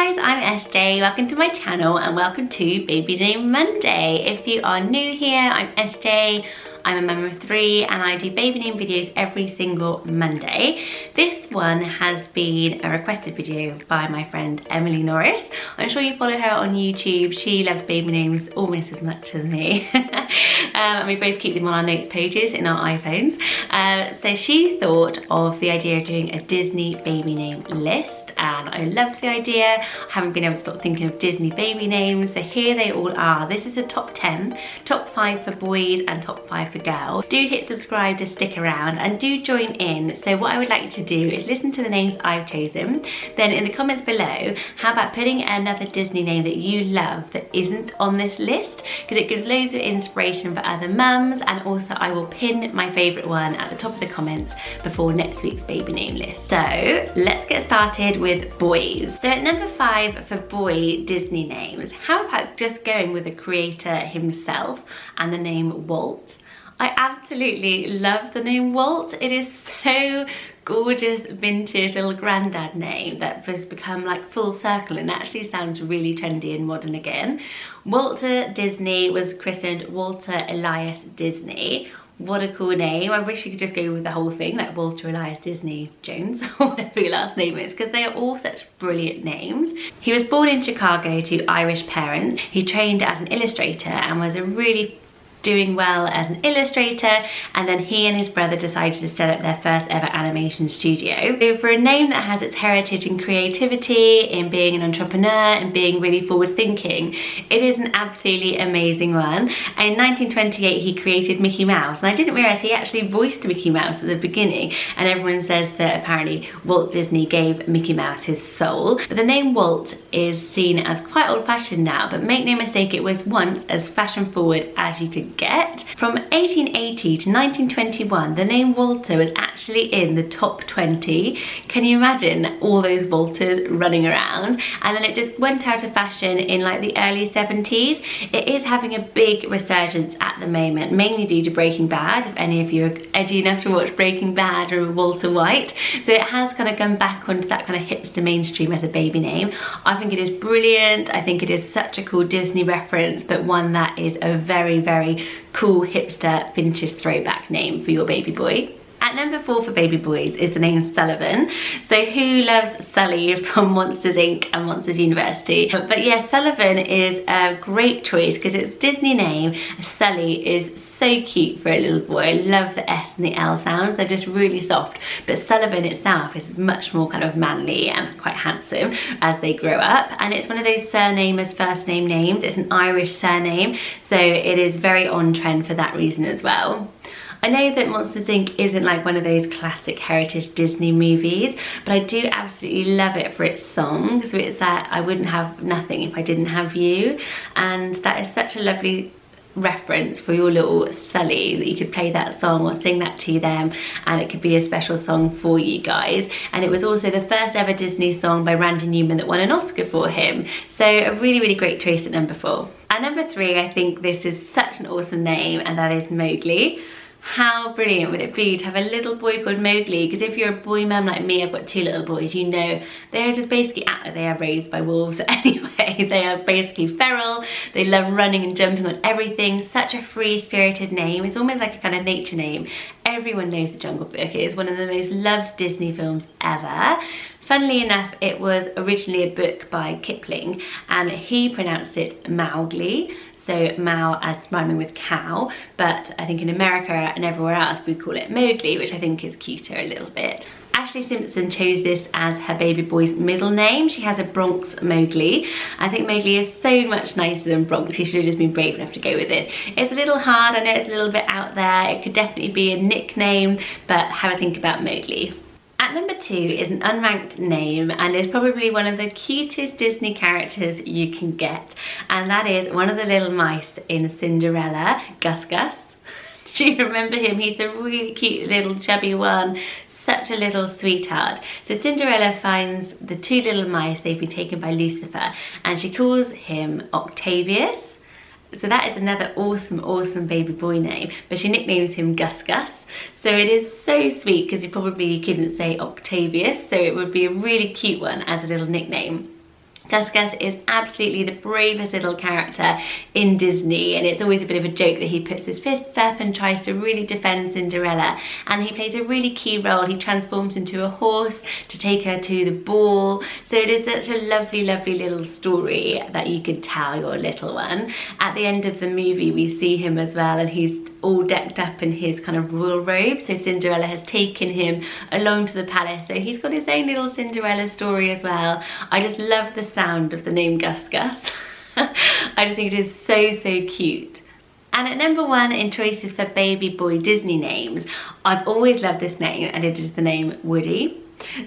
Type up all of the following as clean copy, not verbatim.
guys, I'm SJ. Welcome to my channel and welcome to Baby Name Monday. If you are new here, I'm SJ. I'm a mum of 3 and I do baby name videos every single Monday. This one has been a requested video by my friend Emily Norris. I'm sure you follow her on YouTube. She loves baby names almost as much as me. And we both keep them on our notes pages in our iPhones. So she thought of the idea of doing a Disney baby name list. And I loved the idea. I haven't been able to stop thinking of Disney baby names, so here they all are. This is a top 10, top 5 for boys and top 5 for girls. Do hit subscribe to stick around and do join in. So what I would like you to do is listen to the names I've chosen, then in the comments below, how about putting another Disney name that you love that isn't on this list, because it gives loads of inspiration for other mums, and also I will pin my favourite one at the top of the comments before next week's baby name list. So let's get started with boys. So at number 5 for boy Disney names, how about just going with the creator himself and the name Walt? I absolutely love the name Walt. It is so gorgeous, vintage little granddad name that has become like full circle and actually sounds really trendy and modern again. Walter Disney was christened Walter Elias Disney. What a cool name. I wish you could just go with the whole thing, like Walter Elias Disney Jones, or whatever your last name is, because they are all such brilliant names. He was born in Chicago to Irish parents. He trained as an illustrator and was a really doing well as an illustrator, and then he and his brother decided to set up their first ever animation studio. So for a name that has its heritage in creativity, in being an entrepreneur and being really forward thinking, it is an absolutely amazing one. And in 1928 he created Mickey Mouse, and I didn't realise he actually voiced Mickey Mouse at the beginning, and everyone says that apparently Walt Disney gave Mickey Mouse his soul. But the name Walt is seen as quite old-fashioned now, but make no mistake, it was once as fashion forward as you could get. From 1880 to 1921, the name Walter was actually in the top 20. Can you imagine all those Walters running around? And then it just went out of fashion in like the early 70s. It is having a big resurgence at the moment, mainly due to Breaking Bad, if any of you are edgy enough to watch Breaking Bad or Walter White. So it has kind of gone back onto that kind of hipster mainstream as a baby name. I think it is brilliant. I think it is such a cool Disney reference, but one that is a very, very cool hipster vintage throwback name for your baby boy. At number 4 for baby boys is the name Sullivan. So who loves Sully from Monsters Inc. and Monsters University? But yeah, Sullivan is a great choice because it's a Disney name. Sully is so cute for a little boy. I love the S and the L sounds. They're just really soft. But Sullivan itself is much more kind of manly and quite handsome as they grow up. And it's one of those surname as first name names. It's an Irish surname, so it is very on trend for that reason as well. I know that Monsters Inc. isn't like one of those classic heritage Disney movies, but I do absolutely love it for its songs. So it's that I wouldn't have nothing if I didn't have you, and that is such a lovely reference for your little Sully that you could play that song or sing that to them, and it could be a special song for you guys. And it was also the first ever Disney song by Randy Newman that won an Oscar for him, so a really, really great choice at number 4. At number 3, I think this is such an awesome name, and that is Mowgli. How brilliant would it be to have a little boy called Mowgli? Because if you're a boy mum like me, I've got 2 little boys, you know they're just basically they are raised by wolves anyway. They are basically feral, they love running and jumping on everything. Such a free-spirited name. It's almost like a kind of nature name. Everyone knows The Jungle Book. It is one of the most loved Disney films ever. Funnily enough, it was originally a book by Kipling and he pronounced it Mowgli. So Mao as rhyming with cow, but I think in America and everywhere else we call it Mowgli, which I think is cuter a little bit. Ashley Simpson chose this as her baby boy's middle name. She has a Bronx Mowgli. I think Mowgli is so much nicer than Bronx. She should have just been brave enough to go with it. It's a little hard, I know it's a little bit out there. It could definitely be a nickname, but have a think about Mowgli. At number 2 is an unranked name and is probably one of the cutest Disney characters you can get, and that is one of the little mice in Cinderella, Gus Gus. Do you remember him? He's the really cute little chubby one, such a little sweetheart. So Cinderella finds the 2 little mice, they've been taken by Lucifer, and she calls him Octavius. So that is another awesome, awesome baby boy name, but she nicknames him Gus Gus. So it is so sweet because you probably couldn't say Octavius, so it would be a really cute one as a little nickname. Gus Gus is absolutely the bravest little character in Disney, and it's always a bit of a joke that he puts his fists up and tries to really defend Cinderella, and he plays a really key role. He transforms into a horse to take her to the ball, so it is such a lovely, lovely little story that you could tell your little one. At the end of the movie we see him as well, and he's all decked up in his kind of royal robe, so Cinderella has taken him along to the palace, so he's got his own little Cinderella story as well. I just love the sound of the name Gus Gus. I just think it is so, so cute. And at number 1 in choices for baby boy Disney names, I've always loved this name, and it is the name Woody.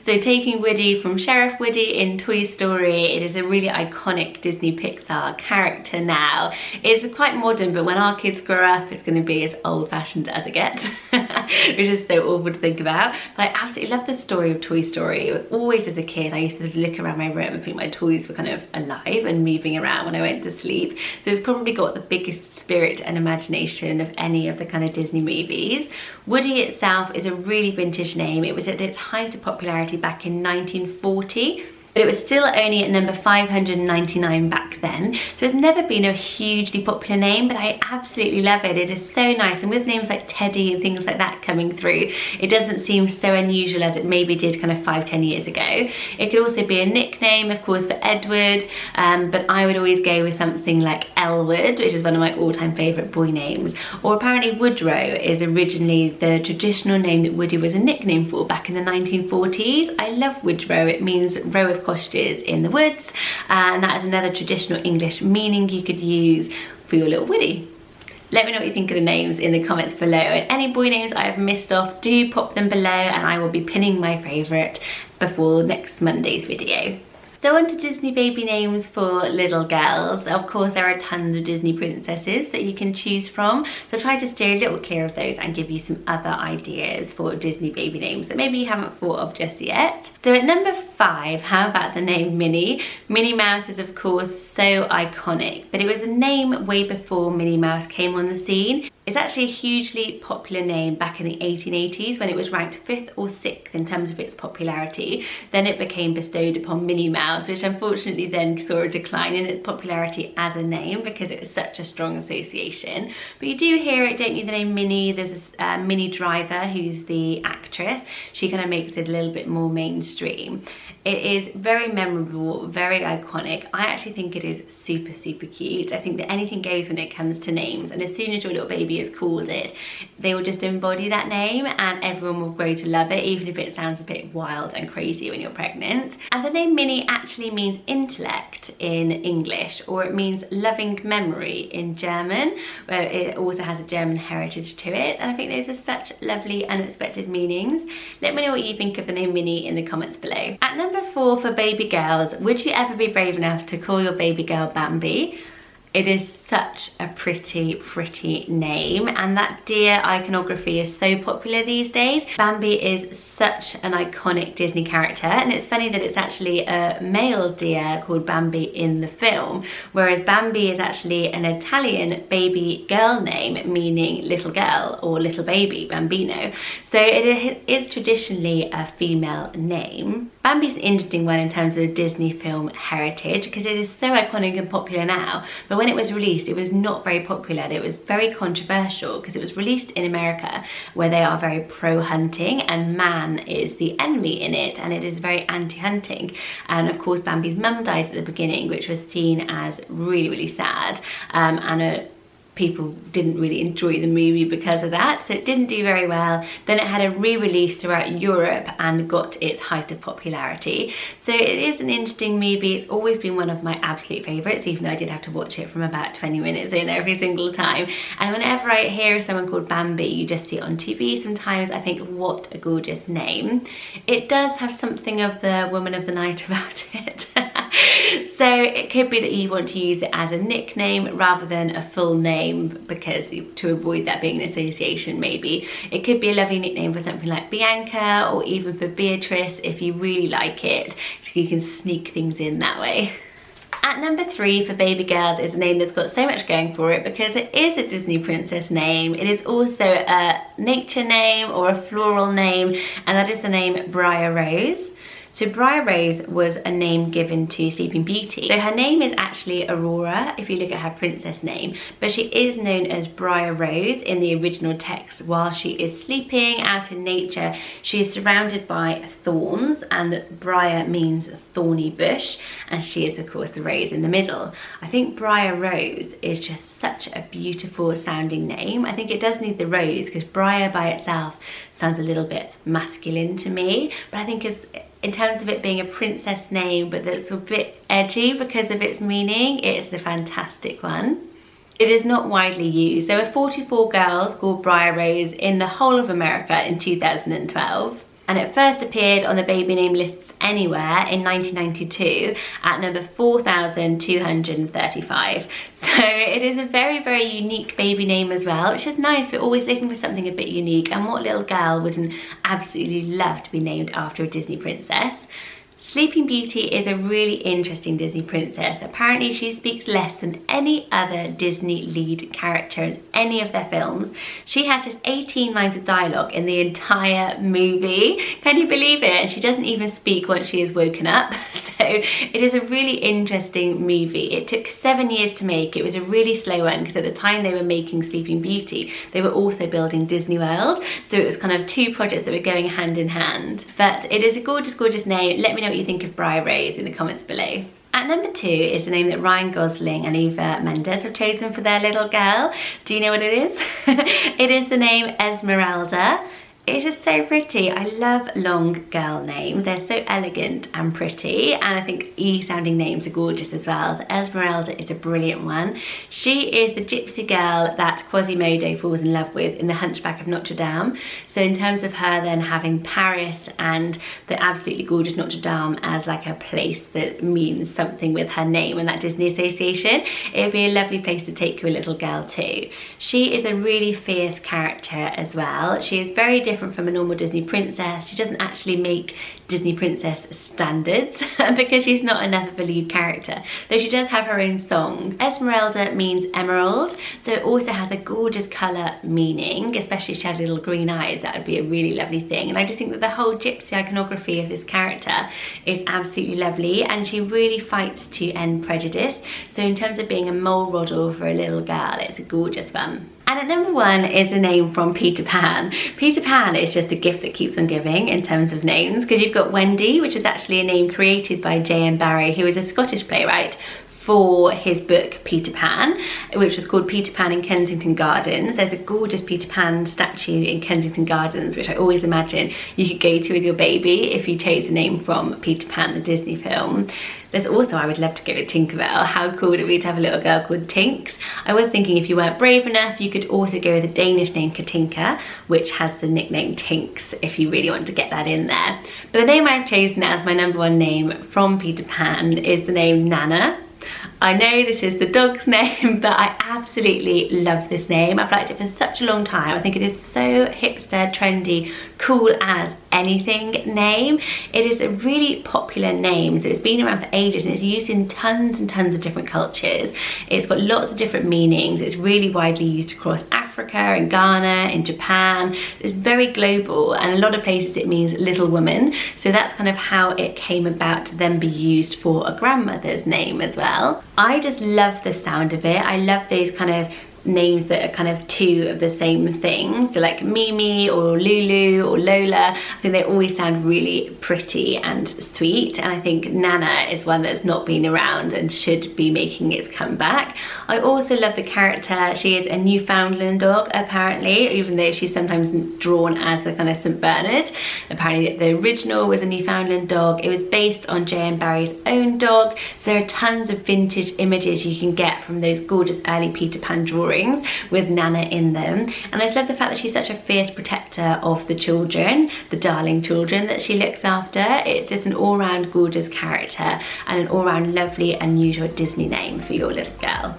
So taking Woody from Sheriff Woody in Toy Story, it is a really iconic Disney Pixar character now. It's quite modern, but when our kids grow up, it's going to be as old-fashioned as it gets, which is so awful to think about. But I absolutely love the story of Toy Story. Always as a kid, I used to just look around my room and think my toys were kind of alive and moving around when I went to sleep. So it's probably got the biggest spirit and imagination of any of the kind of Disney movies. Woody itself is a really vintage name. It was at its height of popularity back in 1940. But it was still only at number 599 back then, so it's never been a hugely popular name, but I absolutely love it. It is so nice, and with names like Teddy and things like that coming through, it doesn't seem so unusual as it maybe did kind of 5-10 years ago. It could also be a nickname, of course, for Edward, but I would always go with something like Elwood, which is one of my all-time favourite boy names. Or apparently Woodrow is originally the traditional name that Woody was a nickname for back in the 1940s. I love Woodrow. It means row of cottages in the woods, and that is another traditional English meaning you could use for your little Woody. Let me know what you think of the names in the comments below, and any boy names I have missed off, do pop them below, and I will be pinning my favourite before next Monday's video. So on to Disney baby names for little girls. Of course, there are tons of Disney princesses that you can choose from, so try to steer a little clear of those and give you some other ideas for Disney baby names that maybe you haven't thought of just yet. So at number 5, how about the name Minnie? Minnie Mouse is of course so iconic, but it was a name way before Minnie Mouse came on the scene. It's actually a hugely popular name back in the 1880s when it was ranked 5th or 6th in terms of its popularity. Then it became bestowed upon Minnie Mouse, which unfortunately then saw a decline in its popularity as a name because it was such a strong association. But you do hear it, don't you, the name Minnie. There's this Minnie Driver, who's the actress. She kind of makes it a little bit more mainstream. It is very memorable, very iconic. I actually think it is super, super cute. I think that anything goes when it comes to names, and as soon as your little baby is called it, they will just embody that name and everyone will grow to love it, even if it sounds a bit wild and crazy when you're pregnant. And the name Minnie actually means intellect in English, or it means loving memory in German, where it also has a German heritage to it. And I think those are such lovely unexpected meanings. Let me know what you think of the name Minnie in the comments below. At number 4 for baby girls, would you ever be brave enough to call your baby girl Bambi? It is such a pretty name, and that deer iconography is so popular these days. Bambi is such an iconic Disney character, and it's funny that it's actually a male deer called Bambi in the film, whereas Bambi is actually an Italian baby girl name meaning little girl or little baby, bambino. So it is traditionally a female name. Bambi's an interesting one in terms of the Disney film heritage because it is so iconic and popular now, but when it was released it was not very popular. It was very controversial because it was released in America where they are very pro-hunting and man is the enemy in it, and it is very anti-hunting. And of course Bambi's mum dies at the beginning, which was seen as really sad, and people didn't really enjoy the movie because of that, so it didn't do very well. Then it had a re-release throughout Europe and got its height of popularity. So it is an interesting movie. It's always been one of my absolute favourites, even though I did have to watch it from about 20 minutes in every single time. And whenever I hear of someone called Bambi, you just see it on TV sometimes, I think what a gorgeous name. It does have something of the Woman of the Night about it. So it could be that you want to use it as a nickname rather than a full name, because to avoid that being an association maybe. It could be a lovely nickname for something like Bianca, or even for Beatrice if you really like it. You can sneak things in that way. At number 3 for baby girls is a name that's got so much going for it because it is a Disney princess name. It is also a nature name or a floral name, and that is the name Briar Rose. So Briar Rose was a name given to Sleeping Beauty. So her name is actually Aurora if you look at her princess name, but she is known as Briar Rose in the original text. While she is sleeping out in nature, she is surrounded by thorns, and briar means thorny bush, and she is of course the rose in the middle. I think Briar Rose is just such a beautiful sounding name. I think it does need the rose because Briar by itself sounds a little bit masculine to me, but I think it's, in terms of it being a princess name but that's a bit edgy because of its meaning, it's a fantastic one. It is not widely used. There were 44 girls called Briar Rose in the whole of America in 2012. And it first appeared on the baby name lists anywhere in 1992 at number 4,235. So it is a very, very unique baby name as well, which is nice. We're always looking for something a bit unique, and what little girl wouldn't absolutely love to be named after a Disney princess? Sleeping Beauty is a really interesting Disney princess. Apparently she speaks less than any other Disney lead character in any of their films. She had just 18 lines of dialogue in the entire movie. Can you believe it? And she doesn't even speak once she is woken up. So it is a really interesting movie. It took 7 years to make. It was a really slow one because at the time they were making Sleeping Beauty, they were also building Disney World. So it was kind of two projects that were going hand in hand. But it is a gorgeous, gorgeous name. Let me know what you think of Briar Rose in the comments below. At number 2 is the name that Ryan Gosling and Eva Mendes have chosen for their little girl. Do you know what it is? It is the name Esmeralda. It is so pretty. I love long girl names. They're so elegant and pretty, and I think E-sounding names are gorgeous as well. So Esmeralda is a brilliant one. She is the gypsy girl that Quasimodo falls in love with in The Hunchback of Notre Dame. So in terms of her then having Paris and the absolutely gorgeous Notre Dame as like a place that means something with her name and that Disney association, it would be a lovely place to take your little girl to. She is a really fierce character as well. She is very different from a normal Disney princess. She doesn't actually make Disney princess standards because she's not enough of a lead character, though she does have her own song. Esmeralda means emerald, so it also has a gorgeous colour meaning, especially if she had little green eyes. That would be a really lovely thing. And I just think that the whole gypsy iconography of this character is absolutely lovely, and she really fights to end prejudice. So in terms of being a mole model for a little girl, it's a gorgeous one. And at number 1 is a name from Peter Pan. Peter Pan is just a gift that keeps on giving in terms of names, because you've got Wendy, which is actually a name created by J.M. Barrie, who is a Scottish playwright, for his book Peter Pan, which was called Peter Pan in Kensington Gardens. There's a gorgeous Peter Pan statue in Kensington Gardens, which I always imagine you could go to with your baby if you chose a name from Peter Pan, the Disney film. There's also, I would love to go to Tinkerbell. How cool would it be to have a little girl called Tinks? I was thinking if you weren't brave enough, you could also go with a Danish name Katinka, which has the nickname Tinks, if you really want to get that in there. But the name I've chosen as my number 1 name from Peter Pan is the name Nana. I know this is the dog's name, but I absolutely love this name. I've liked it for such a long time. I think it is so hipster, trendy, cool as anything name. It is a really popular name, so it's been around for ages and it's used in tons and tons of different cultures. It's got lots of different meanings. It's really widely used across Africa, in Ghana, in Japan. It's very global, and a lot of places it means little woman. So that's kind of how it came about to then be used for a grandmother's name as well. I just love the sound of it. I love those kind of names that are kind of two of the same thing, so like Mimi or Lulu or Lola. I think they always sound really pretty and sweet, and I think Nana is one that's not been around and should be making its comeback. I also love the character. She is a Newfoundland dog apparently, even though she's sometimes drawn as a kind of St. Bernard. Apparently the original was a Newfoundland dog. It was based on J.M. Barrie's own dog, so there are tons of vintage images you can get from those gorgeous early Peter Pan drawings with Nana in them. And I just love the fact that she's such a fierce protector of the children, the darling children that she looks after. It's just an all-round gorgeous character and an all-round lovely unusual Disney name for your little girl.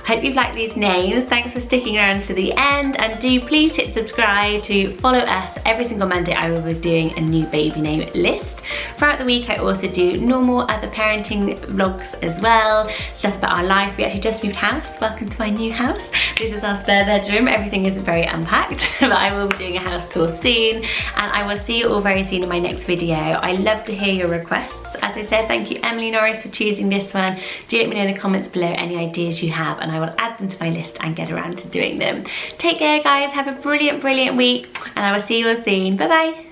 I hope you've liked these names. Thanks for sticking around to the end, and do please hit subscribe to follow us. Every single Monday I will be doing a new baby name list. Throughout the week I also do normal other parenting vlogs as well, stuff about our life. We actually just moved house. Welcome to my new house. This is our spare bedroom. Everything is very unpacked, but I will be doing a house tour soon, and I will see you all very soon in my next video. I love to hear your requests. As I said, thank you Emily Norris for choosing this one. Do let me know in the comments below any ideas you have, and I will add them to my list and get around to doing them. Take care guys, have a brilliant week, and I will see you all soon. Bye bye.